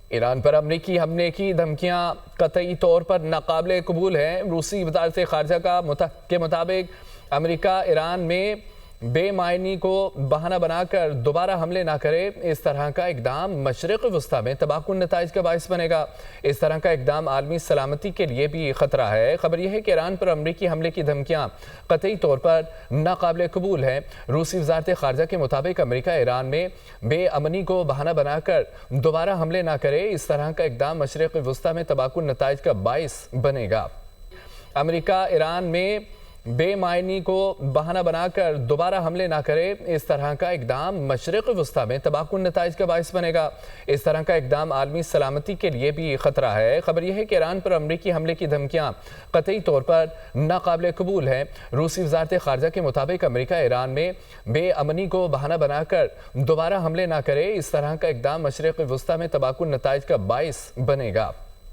ایران پر امریکی حملے کی دھمکیاں قطعی طور پر ناقابل قبول ہیں۔ روسی وزارت خارجہ کے مطابق امریکہ ایران میں بے معنی کو بہانہ بنا کر دوبارہ حملے نہ کرے، اس طرح کا اقدام مشرق وسطی میں تباہ کن نتائج کا باعث بنے گا۔ اس طرح کا اقدام عالمی سلامتی کے لیے بھی خطرہ ہے۔ خبر یہ ہے کہ ایران پر امریکی حملے کی دھمکیاں قطعی طور پر ناقابل قبول ہیں۔ روسی وزارت خارجہ کے مطابق امریکہ ایران میں بے امنی کو بہانہ بنا کر دوبارہ حملے نہ کرے، اس طرح کا اقدام مشرق وسطی میں تباہ کن نتائج کا باعث بنے گا۔ امریکہ ایران میں بے معنی کو بہانہ بنا کر دوبارہ حملے نہ کرے، اس طرح کا اقدام مشرق وسطی میں تباہ کن نتائج کا باعث بنے گا۔ اس طرح کا اقدام عالمی سلامتی کے لیے بھی خطرہ ہے۔ خبر یہ ہے کہ ایران پر امریکی حملے کی دھمکیاں قطعی طور پر ناقابل قبول ہیں۔ روسی وزارت خارجہ کے مطابق امریکہ ایران میں بے امنی کو بہانہ بنا کر دوبارہ حملے نہ کرے، اس طرح کا اقدام مشرق وسطی میں تباہ کن نتائج کا باعث بنے گا۔